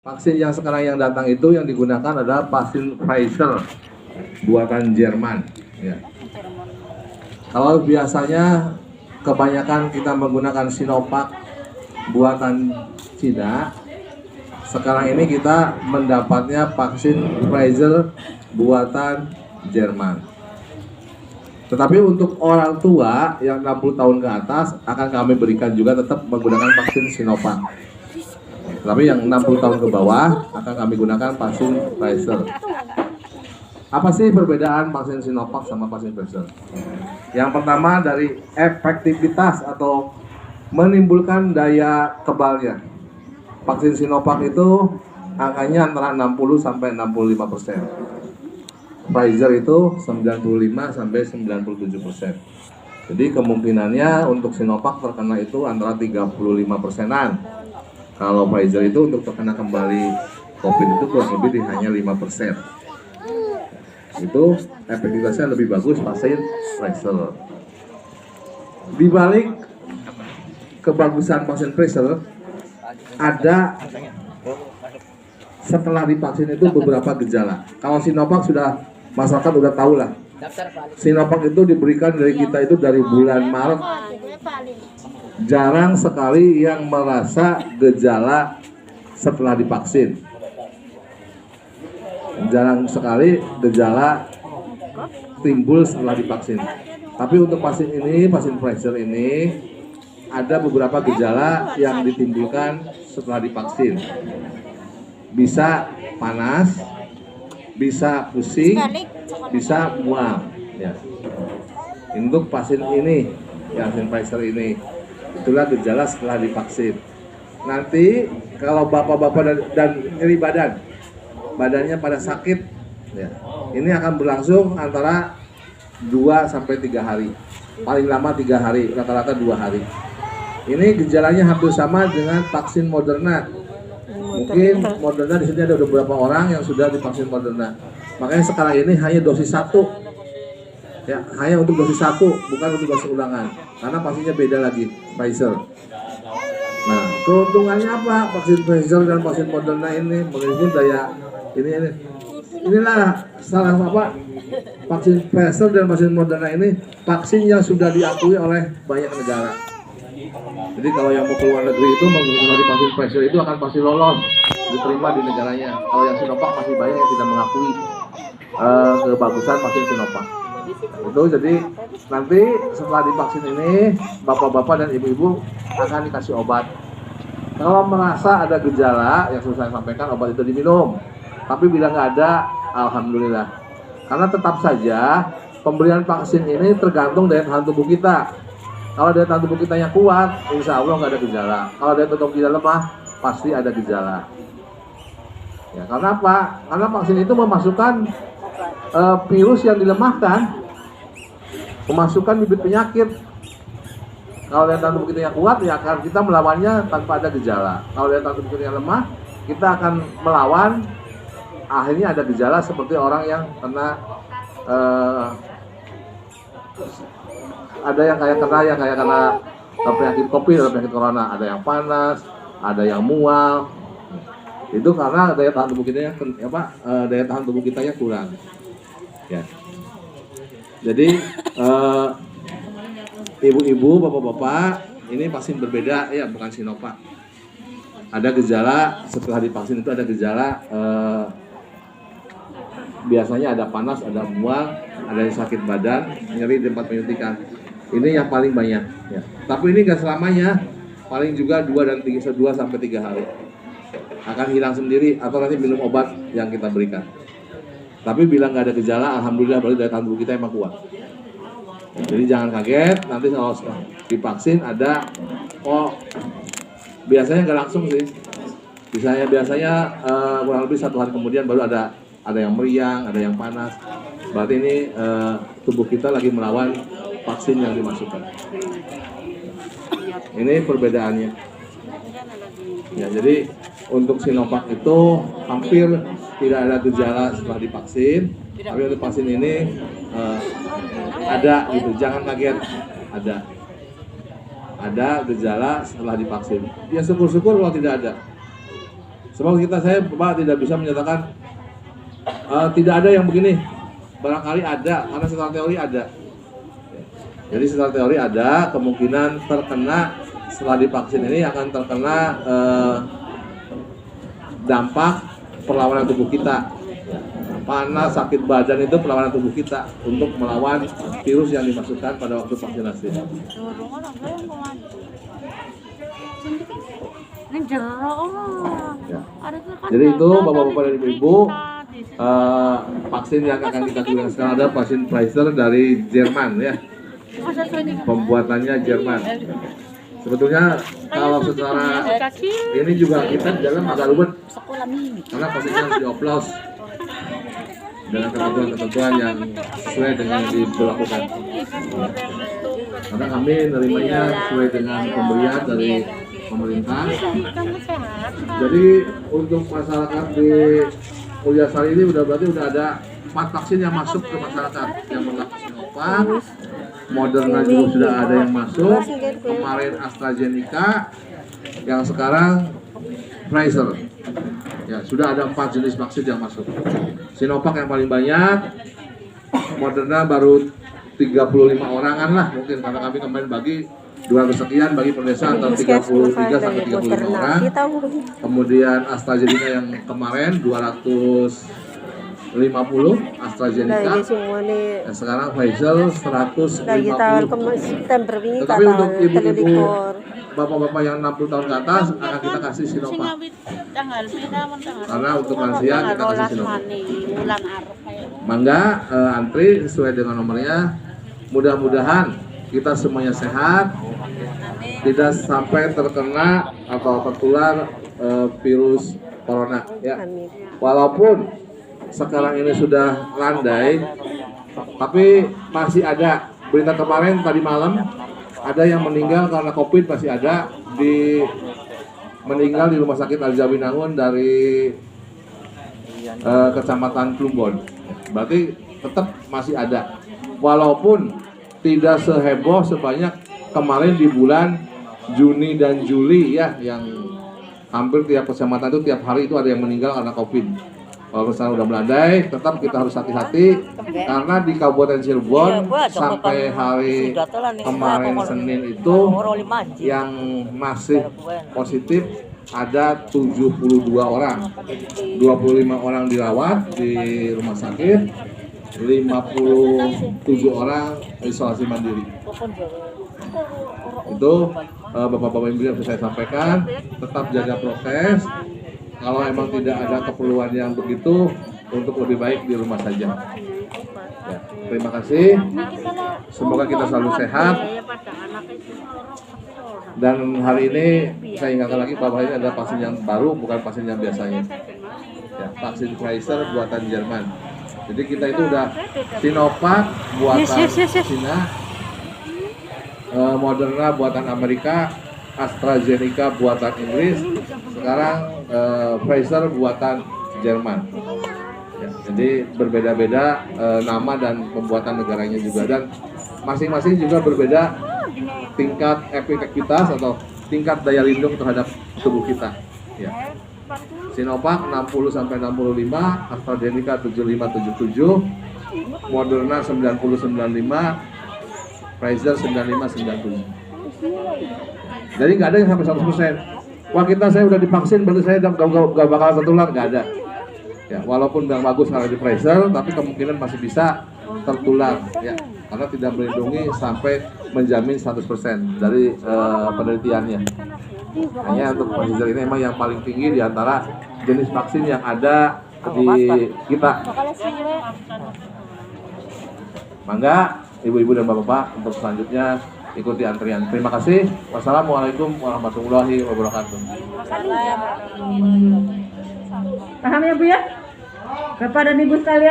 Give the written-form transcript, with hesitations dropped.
Vaksin yang sekarang yang datang itu yang digunakan adalah vaksin Pfizer buatan Jerman. Ya. Kalau biasanya kebanyakan kita menggunakan Sinovac buatan Cina, sekarang ini kita mendapatnya vaksin Pfizer buatan Jerman. Tetapi untuk orang tua yang 60 tahun ke atas akan kami berikan juga tetap menggunakan vaksin Sinovac. Tapi yang 60 tahun ke bawah akan kami gunakan vaksin Pfizer. Apa sih perbedaan vaksin Sinovac sama vaksin Pfizer? Yang pertama dari efektivitas atau menimbulkan daya kebalnya. Vaksin Sinovac itu angkanya antara 60 sampai 65%. Pfizer itu 95 sampai 97%. Jadi kemungkinannya untuk Sinovac terkena itu antara 35%-an. Kalau Pfizer itu untuk terkena kembali COVID itu kurang lebih hanya 5%. Itu efektivitasnya lebih bagus vaksin Pfizer. Di balik kebagusan vaksin Pfizer, ada setelah divaksin itu beberapa gejala. Kalau Sinovac sudah masyarakat udah tahu lah. Sinovac itu diberikan dari kita itu dari bulan Maret. Jarang sekali yang merasa gejala setelah divaksin. Jarang sekali gejala timbul setelah divaksin. Tapi untuk vaksin ini, vaksin Pfizer ini, ada beberapa gejala yang ditimbulkan setelah divaksin. Bisa panas, bisa pusing, bisa mual. Ya. Untuk vaksin ini, vaksin Pfizer ini, itulah gejala setelah divaksin. Nanti kalau bapak-bapak dan nyeri badannya pada sakit, ya, ini akan berlangsung antara 2 sampai 3 hari. Paling lama 3 hari, rata-rata 2 hari. Ini gejalanya hampir sama dengan vaksin Moderna. Mungkin Moderna di sini ada beberapa orang yang sudah divaksin Moderna. Makanya sekarang ini hanya dosis 1. Ya, hanya untuk dosis 1, bukan untuk dosis ulangan. Karena vaksinnya beda lagi, Pfizer. Nah, keuntungannya apa? Vaksin Pfizer dan vaksin Moderna ini memiliki daya inilah salah apa? Vaksin Pfizer dan vaksin Moderna ini vaksin yang sudah diakui oleh banyak negara. Jadi kalau yang mau keluar negeri itu menggunakan vaksin Pfizer itu akan pasti lolos diterima di negaranya. Kalau yang Sinovac masih banyak yang tidak mengakui kebagusan vaksin Sinovac. Itu jadi nanti setelah divaksin ini bapak-bapak dan ibu-ibu akan dikasih obat. Kalau merasa ada gejala yang sudah saya sampaikan, obat itu diminum. Tapi bila nggak ada, alhamdulillah. Karena tetap saja pemberian vaksin ini tergantung daya tahan tubuh kita. Kalau daya tahan tubuh kita yang kuat, insya Allah nggak ada gejala. Kalau daya tahan tubuh kita lemah, pasti ada gejala. Ya, karena apa? Karena vaksin itu memasukkan virus yang dilemahkan, memasukkan bibit penyakit. Kalau daya tahan tubuh kita yang kuat, ya akan kita melawannya tanpa ada gejala. Kalau daya tahan tubuh kita yang lemah, kita akan melawan. Akhirnya ada gejala seperti orang yang kena ada yang kayak kena penyakit COVID atau penyakit corona. Ada yang panas, ada yang mual. Itu karena daya tahan tubuh kita daya tahan tubuh kita yang kurang. Ya. Jadi ibu-ibu, bapak-bapak, ini vaksin berbeda ya, bukan Sinovac. Ada gejala setelah divaksin itu ada gejala biasanya ada panas, ada mual, ada yang sakit badan, nyeri di tempat penyuntikan. Ini yang paling banyak. Ya. Tapi ini nggak selamanya, paling juga 2 sampai 3 hari. Akan hilang sendiri atau nanti minum obat yang kita berikan. Tapi bila nggak ada gejala, alhamdulillah berarti daya tahan tubuh kita emang kuat. Jadi jangan kaget, nanti kalau divaksin ada, biasanya nggak langsung sih. Biasanya kurang lebih 1 hari kemudian baru ada yang meriang, ada yang panas. Berarti ini tubuh kita lagi melawan vaksin yang dimasukkan. Ini perbedaannya. Ya, jadi untuk Sinovac itu hampir tidak ada gejala setelah divaksin. Tapi untuk vaksin ini ada gitu, jangan kaget, ada gejala setelah divaksin. Ya syukur-syukur kalau tidak ada. Sebab saya Bapak tidak bisa menyatakan tidak ada yang begini. Barangkali ada, karena secara teori ada. Jadi secara teori ada kemungkinan terkena setelah divaksin ini akan terkena dampak perlawanan tubuh kita. Panas, sakit badan itu perlawanan tubuh kita untuk melawan virus yang dimasukkan pada waktu vaksinasi. Ya. Jadi itu Bapak-bapak dan Ibu-ibu, vaksin yang akan kita gunakan sekarang ada vaksin Pfizer dari Jerman ya. Pembuatannya Jerman. Sebetulnya kalau secara ini juga kita di dalam agak rumit karena vaksinnya harus dioplos dengan ketentuan-ketentuan yang sesuai dengan yang diberlakukan. Karena kami nerimanya sesuai dengan pemberian dari pemerintah. Jadi untuk masyarakat di Pulyasari ini berarti udah ada 4 vaksin yang masuk ke masyarakat. Yang pertama Sinovac, Moderna juga sudah ada yang masuk, kemarin AstraZeneca, yang sekarang Pfizer. Ya, sudah ada 4 jenis vaksin yang masuk. Sinovac yang paling banyak, Moderna baru 35 orangan lah mungkin, karena kami kemarin bagi 200 sekian bagi per desa antara 33 sampai 35 orang. Kemudian AstraZeneca yang kemarin 250 AstraZeneca. Dan sekarang Pfizer 150. Tetapi untuk ibu-ibu, bapak-bapak yang 60 tahun ke atas akan kita kasih Sinovac. Karena untuk lansia kita kasih Sinovac. Mangga antri sesuai dengan nomornya. Mudah-mudahan kita semuanya sehat, tidak sampai terkena atau tertular virus corona ya. Walaupun sekarang ini sudah landai, tapi masih ada berita kemarin tadi malam ada yang meninggal karena COVID, masih ada meninggal di Rumah Sakit Al-Zawinangun dari Kecamatan Plumbon. Berarti tetap masih ada, walaupun tidak seheboh sebanyak kemarin di bulan Juni dan Juli ya, yang hampir tiap kecamatan itu tiap hari itu ada yang meninggal karena COVID. Walaupun sekarang udah melandai, tetap kita harus hati-hati karena di Kabupaten Cirebon sampai hari kemarin Senin itu yang masih positif ada 72 orang, 25 orang dirawat di rumah sakit, 57 orang isolasi mandiri. Itu bapak-bapak ibu yang saya sampaikan, tetap jaga prokes. Kalau emang tidak ada keperluan yang begitu, untuk lebih baik di rumah saja. Ya, terima kasih. Semoga kita selalu sehat. Dan hari ini saya ingatkan lagi bahwa ini adalah vaksin yang baru, bukan vaksin yang biasanya. Ya, vaksin Pfizer buatan Jerman. Jadi kita itu udah Sinovac buatan Cina, Moderna buatan Amerika, AstraZeneca buatan Inggris, sekarang Pfizer buatan Jerman. Ya, jadi berbeda-beda nama dan pembuatan negaranya juga, dan masing-masing juga berbeda tingkat efektivitas atau tingkat daya lindung terhadap tubuh kita. Ya. Sinovac 60 sampai 65, AstraZeneca 75-77, Moderna 90-95, Pfizer 95-97. Jadi nggak ada yang sampai 100%. Wah, saya udah divaksin, berarti saya nggak bakal tertular, nggak ada. Ya, walaupun yang bagus kalau di Pfizer, tapi kemungkinan masih bisa tertular, ya, karena tidak melindungi sampai menjamin 100% dari penelitiannya. Hanya untuk Pfizer ini memang yang paling tinggi di antara jenis vaksin yang ada di kita. Mangga, ibu-ibu dan bapak-bapak, untuk selanjutnya ikuti antrian. Terima kasih. Wassalamualaikum warahmatullahi wabarakatuh. Paham ya Bu ya? Bapak dan Ibu sekalian.